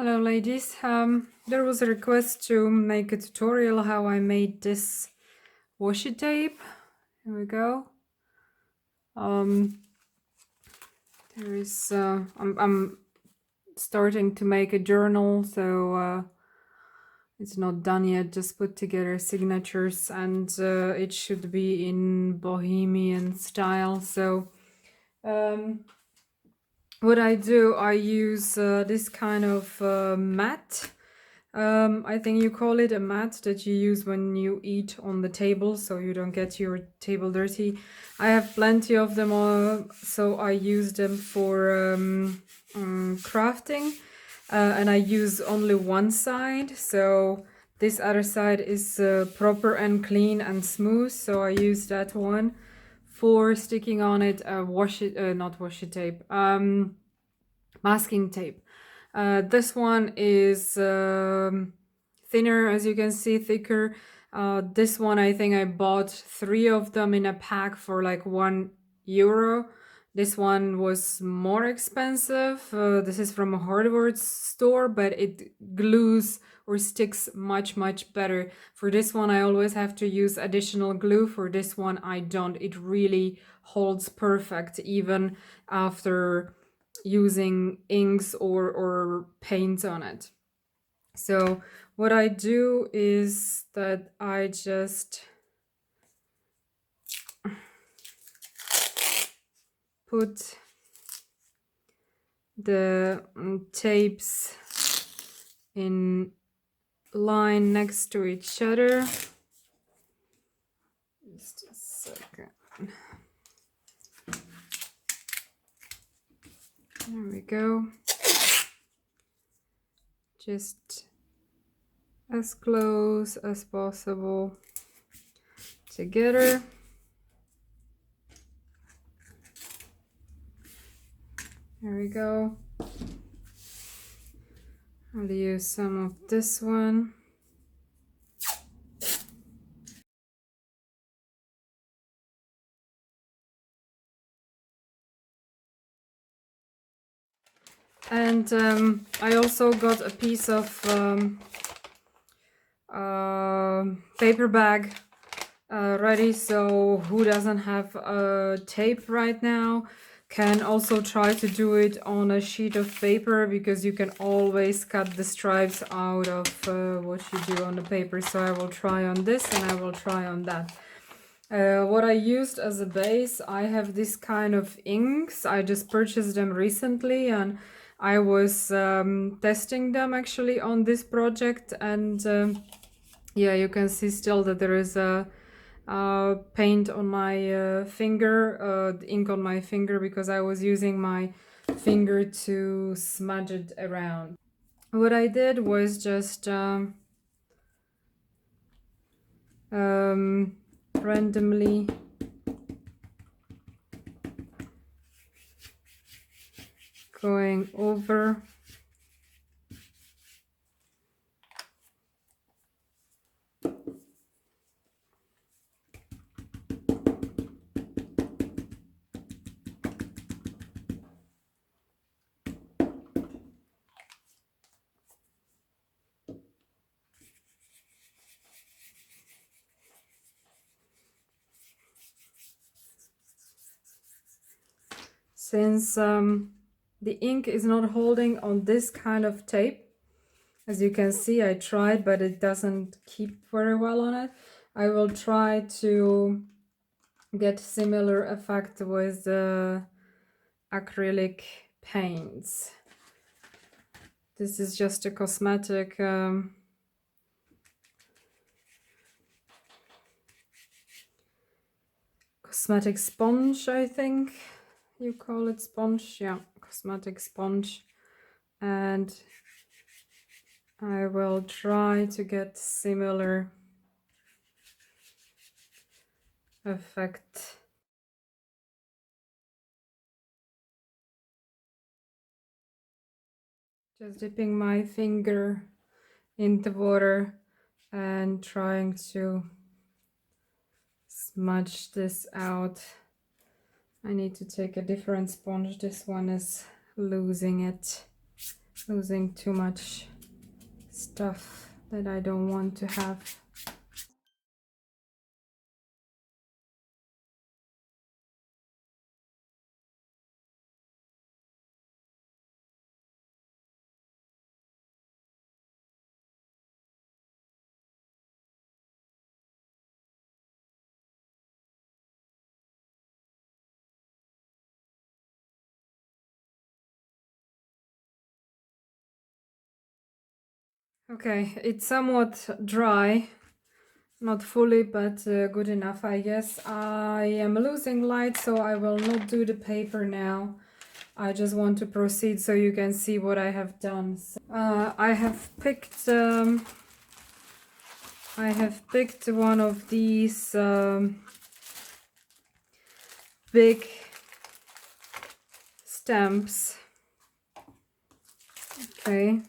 Hello ladies, there was a request to make a tutorial how I made this washi tape. Here we go. There is, I'm starting to make a journal, so it's not done yet, just put together signatures, and it should be in bohemian style. So what I do, I use this kind of mat. I think you call it a mat that you use when you eat on the table, so you don't get your table dirty. I have plenty of them, so I use them for crafting, and I use only one side, so this other side is proper and clean and smooth, so I use that one for sticking on it not washi tape, masking tape. This one is thinner, as you can see, thicker. This one, I think I bought 3 of them in a pack for like €1. This one was more expensive. This is from a hardware store, but it glues or sticks much better. For this one, I always have to use additional glue. For this one, I don't. It really holds perfect, even after using inks or paints on it. So what I do is that I just put the tapes in line next to each other. Just a second. There we go. Just as close as possible together. There we go. I'll use some of this one. And I also got a piece of paper bag ready, so who doesn't have tape right now can also try to do it on a sheet of paper, because you can always cut the stripes out of what you do on the paper. So I will try on this and I will try on that. What I used as a base, I have this kind of inks. I just purchased them recently and I was testing them actually on this project, and yeah, you can see still that there is a paint on my finger, ink on my finger, because I was using my finger to smudge it around. What I did was just randomly going over since the ink is not holding on this kind of tape. As you can see, I tried, but it doesn't keep very well on it. I will try to get similar effect with the acrylic paints. This is just a cosmetic cosmetic sponge, I think you call it sponge. Yeah, cosmetic sponge. And I will try to get similar effect. Just dipping my finger in the water and trying to smudge this out. I need to take a different sponge. This one is losing it. losing too much stuff that I don't want to have. Okay, it's somewhat dry, not fully, but good enough, I guess. I am losing light, so I will not do the paper now. I just want to proceed so you can see what I have done. So, I have picked one of these big stamps. Okay.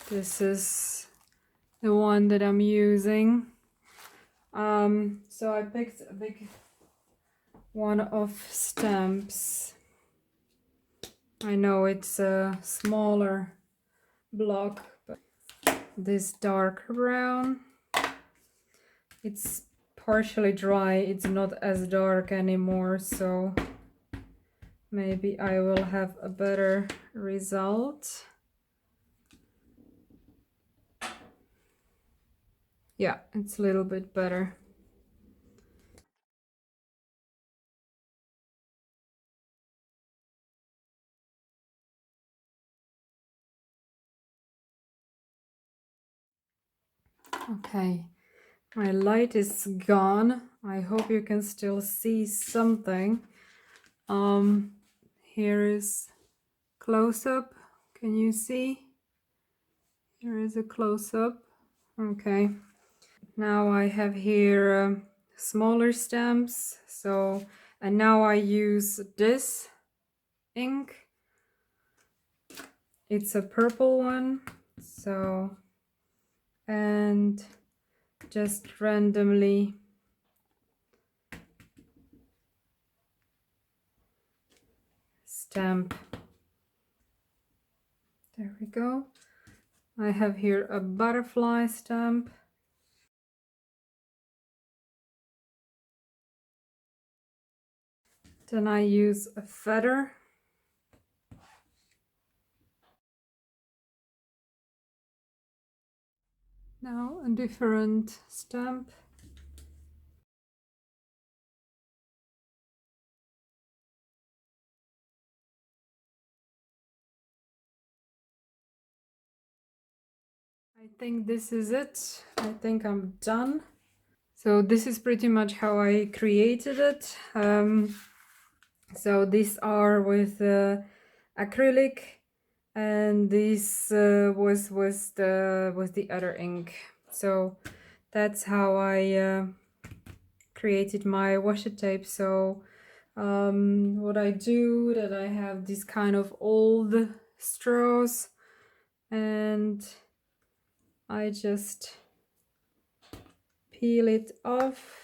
This is the one that I'm using. So I picked a big one of stamps. I know it's a smaller block, but this dark brown. It's partially dry, it's not as dark anymore, so maybe I will have a better result. Yeah, it's a little bit better. Okay, my light is gone. I hope you can still see something. Here is close-up. Can you see? Here is a close-up. Okay. Now I have here smaller stamps. So, and now I use this ink. It's a purple one. So, and just randomly stamp. There we go. I have here a butterfly stamp. Then I use a feather. Now a different stamp. I think this is it. I think I'm done. So this is pretty much how I created it. So these are with acrylic, and this was the other ink. So that's how I created my washi tape. So what I do, that I have this kind of old straws, and I just peel it off.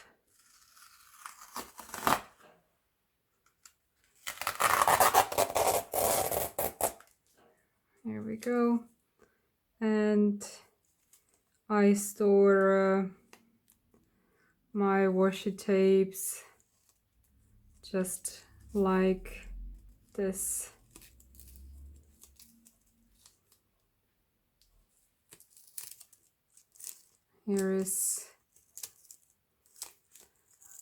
Here we go. And I store my washi tapes just like this. Here is,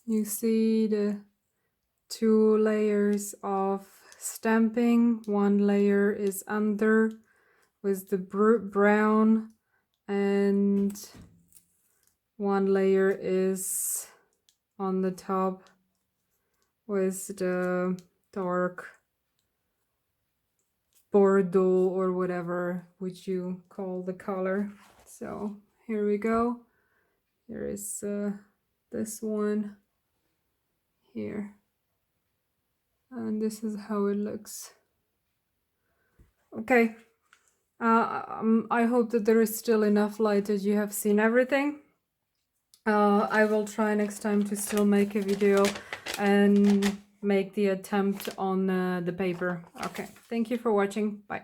you see the 2 layers of stamping. One layer is under with the brown, and one layer is on the top with the dark Bordeaux, or whatever would you call the color. So here we go. Here is this one here, and this is how it looks. Okay, I hope that there is still enough light that you have seen everything. I will try next time to still make a video and make the attempt on the paper. Okay, thank you for watching. Bye.